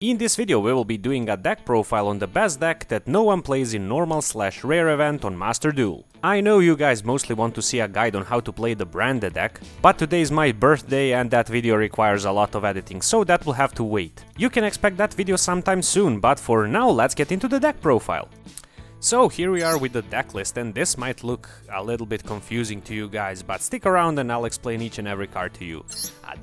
In this video we will be doing a deck profile on the best deck that no one plays in normal/rare event on Master Duel. I know you guys mostly want to see a guide on how to play the branded deck, but today is my birthday and that video requires a lot of editing, so that will have to wait. You can expect that video sometime soon, but for now let's get into the deck profile. So here we are with the deck list, and this might look a little bit confusing to you guys, but stick around and I'll explain each and every card to you.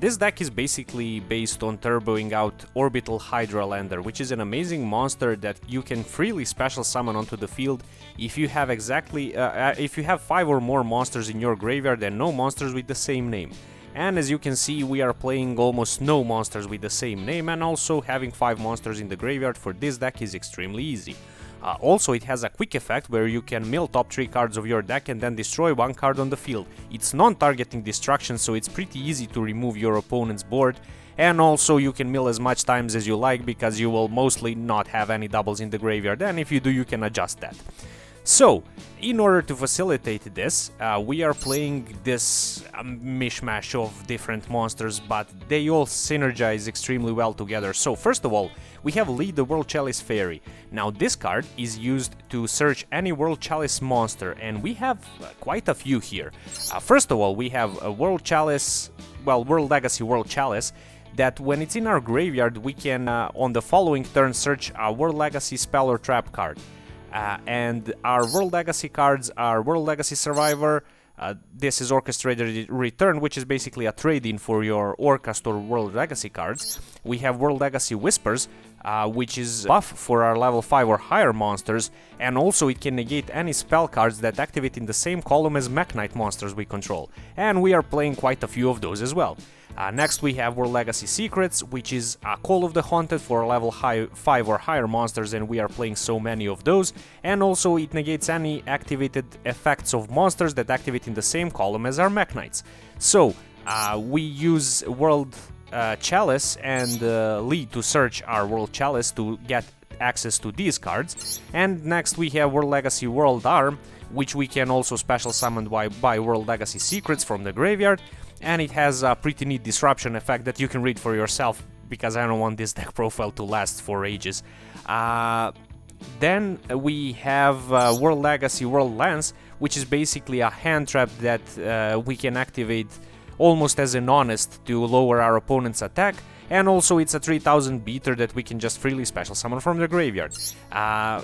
This deck is basically based on turboing out Orbital Hydralander, which is an amazing monster that you can freely special summon onto the field if you have if you have 5 or more monsters in your graveyard and no monsters with the same name. And as you can see, we are playing almost no monsters with the same name, and also having 5 monsters in the graveyard for this deck is extremely easy. Also, it has a quick effect where you can mill top 3 cards of your deck and then destroy 1 card on the field. It's non-targeting destruction, so it's pretty easy to remove your opponent's board, and also you can mill as much times as you like because you will mostly not have any doubles in the graveyard, and if you do, you can adjust that. So, in order to facilitate this, we are playing this mishmash of different monsters, but they all synergize extremely well together. So first of all, we have Lead the World Chalice Fairy. Now this card is used to search any World Chalice monster, and we have quite a few here. First of all, we have a World Chalice, well, World Legacy World Chalice, that when it's in our graveyard, we can, on the following turn, search a World Legacy spell or trap card. And our World Legacy cards are World Legacy Survivor, this is Orchestrated Return, which is basically a trade-in for your Orcust or World Legacy cards. We have World Legacy Whispers, which is buff for our level 5 or higher monsters, and also it can negate any spell cards that activate in the same column as Mekk monsters we control, and we are playing quite a few of those as well. Next we have World Legacy Secrets, which is a Call of the Haunted for level 5 or higher monsters, and we are playing so many of those, and also it negates any activated effects of monsters that activate in the same column as our Mekk Knights. So we use World Chalice and Lead to search our World Chalice to get access to these cards, and next we have World Legacy World Arm, which we can also special summon by World Legacy Secrets from the graveyard, and it has a pretty neat disruption effect that you can read for yourself, because I don't want this deck profile to last for ages. Then we have World Legacy World Lance, which is basically a hand trap that we can activate almost as an honest to lower our opponent's attack, and also it's a 3000 beater that we can just freely special summon from the graveyard.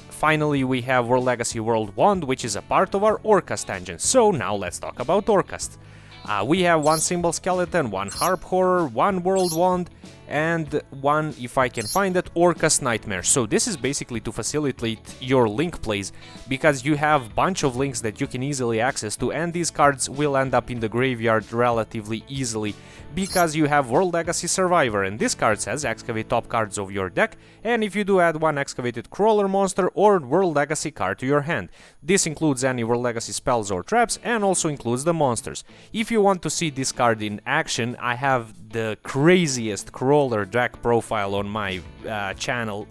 Finally, we have World Legacy World Wand, which is a part of our Orcust engine. So now let's talk about Orcust. We have 1 Symbol Skeleton, 1 Harp Horror, 1 World Wand, and 1, if I can find it, Orcust Nightmare. So this is basically to facilitate your link plays, because you have bunch of links that you can easily access to, and these cards will end up in the graveyard relatively easily, because you have World Legacy Survivor, and this card says excavate top cards of your deck, and if you do, add 1 excavated crawler monster or World Legacy card to your hand. This includes any World Legacy spells or traps, and also includes the monsters. If you want to see this card in action, I have the craziest crawler deck profile on my channel.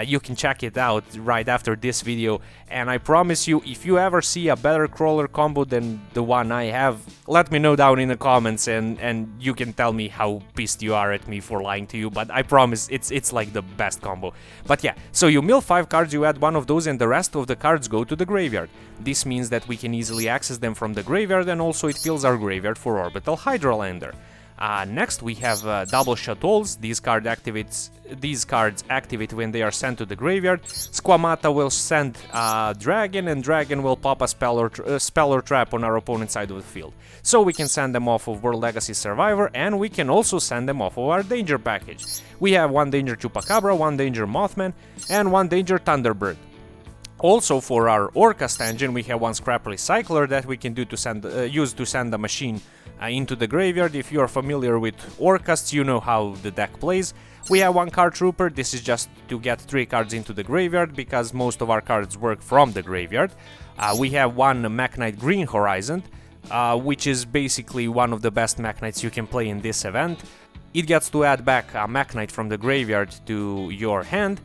You can check it out right after this video, and I promise you, if you ever see a better crawler combo than the one I have, let me know down in the comments, and you can tell me how pissed you are at me for lying to you, but I promise it's like the best combo. But yeah, so you mill 5 cards, you add 1 of those, and the rest of the cards go to the graveyard. This means that we can easily access them from the graveyard, and also it fills our graveyard for Orbital Hydralander. Next we have double shoutouts. These cards activate when they are sent to the graveyard. Squamata will send Dragon, and Dragon will pop a spell or trap on our opponent's side of the field. So we can send them off of World Legacy Survivor, and we can also send them off of our Danger package. We have 1 Danger Chupacabra, 1 Danger Mothman, and 1 Danger Thunderbird. Also, for our Orcust engine, we have 1 Scrap Recycler that we can do to use to send a machine into the graveyard. If you are familiar with Orcust, you know how the deck plays. We have 1 Card Trooper. This is just to get 3 cards into the graveyard, because most of our cards work from the graveyard. We have 1 Mekk Knight Green Horizon, which is basically one of the best Mekk Knights you can play in this event. It gets to add back a Mekk Knight from the graveyard to your hand.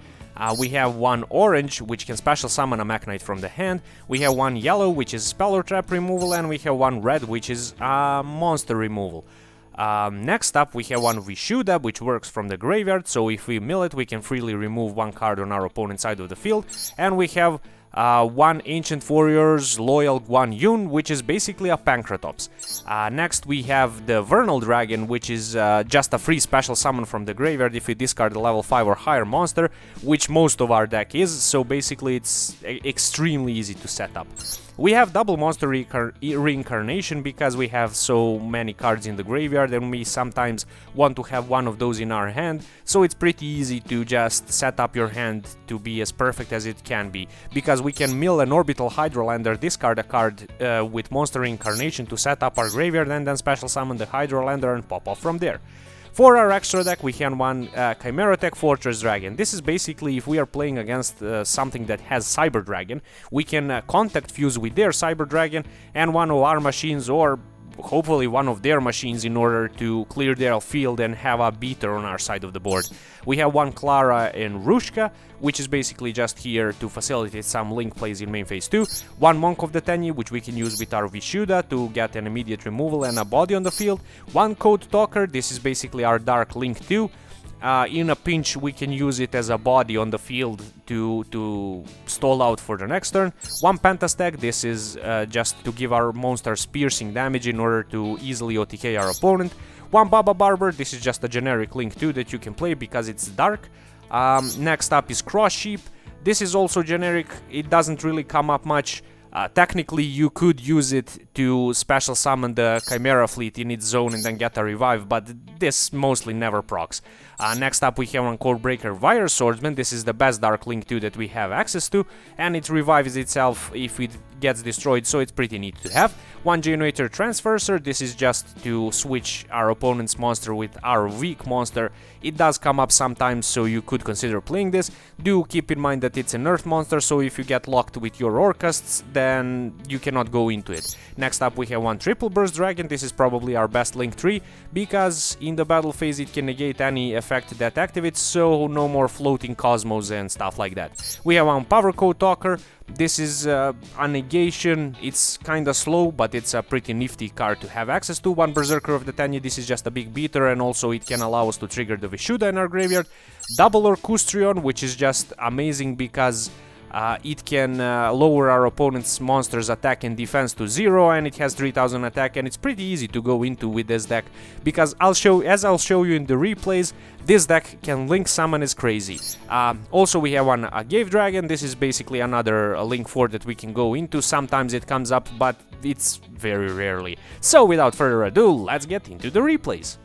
We have 1 orange, which can special summon a Mekk Knight from the hand. We have 1 yellow, which is spell or trap removal, and we have 1 red, which is monster removal. Next up, we have one Vishuddha, which works from the graveyard, so if we mill it, we can freely remove one card on our opponent's side of the field. And we have one Ancient Warrior's Loyal Guan Yun, which is basically a Pancratops. Next we have the Vernal Dragon, which is just a free special summon from the graveyard if we discard a level 5 or higher monster, which most of our deck is, so basically it's extremely easy to set up. We have double monster reincarnation because we have so many cards in the graveyard and we sometimes want to have one of those in our hand, so it's pretty easy to just set up your hand to be as perfect as it can be, because we can mill an orbital hydralander, discard a card with monster reincarnation to set up our graveyard, and then special summon the hydralander and pop off from there. For our extra deck, we have one Chimera Tech Fortress Dragon. This is basically if we are playing against something that has Cyber Dragon, we can contact fuse with their Cyber Dragon and one of our machines, or hopefully one of their machines, in order to clear their field and have a beater on our side of the board. We have one Clara and Rushka, which is basically just here to facilitate some link plays in main phase 2. One Monk of the Tenyi, which we can use with our Vishuddha to get an immediate removal and a body on the field. One Code Talker, this is basically our Dark Link 2. In a pinch, we can use it as a body on the field to stall out for the next turn. One Pentastag, this is just to give our monsters piercing damage in order to easily OTK our opponent. One Baba Barber, this is just a generic Link 2 that you can play because it's dark. Next up is Cross Sheep. This is also generic, it doesn't really come up much. Technically, you could use it to special summon the Chimera Fleet in its zone and then get a revive, but this mostly never procs. Next up we have one Codebreaker Wire Swordsman. This is the best Dark Link 2 that we have access to, and it revives itself if it gets destroyed, so it's pretty neat to have. One Generator Transverser, this is just to switch our opponent's monster with our weak monster. It does come up sometimes, so you could consider playing this. Do keep in mind that it's an earth monster, so if you get locked with your Orcusts, then you cannot go into it. Next up we have one Triple Burst Dragon. This is probably our best Link 3, because in the battle phase it can negate any effect that activates, so no more floating Cosmos and stuff like that. We have one Power Code Talker. This is a negation, it's kinda slow, but it's a pretty nifty card to have access to. One Berserker of the Tenyi, this is just a big beater, and also it can allow us to trigger the Vishuddha in our graveyard. Double Orcustrion, which is just amazing because it can lower our opponent's monster's attack and defense to 0, and it has 3000 attack, and it's pretty easy to go into with this deck, because I'll show you in the replays, this deck can link summon as crazy. Also we have one Gave Dragon. This is basically another Link 4 that we can go into. Sometimes it comes up, but it's very rarely. So without further ado, let's get into the replays.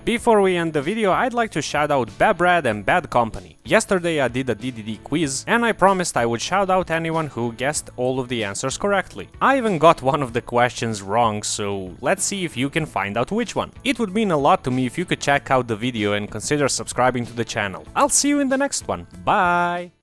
Before we end the video, I'd like to shout out Babrad and Bad Company. Yesterday I did a DDD quiz, and I promised I would shout out anyone who guessed all of the answers correctly. I even got one of the questions wrong, so let's see if you can find out which one. It would mean a lot to me if you could check out the video and consider subscribing to the channel. I'll see you in the next one. Bye!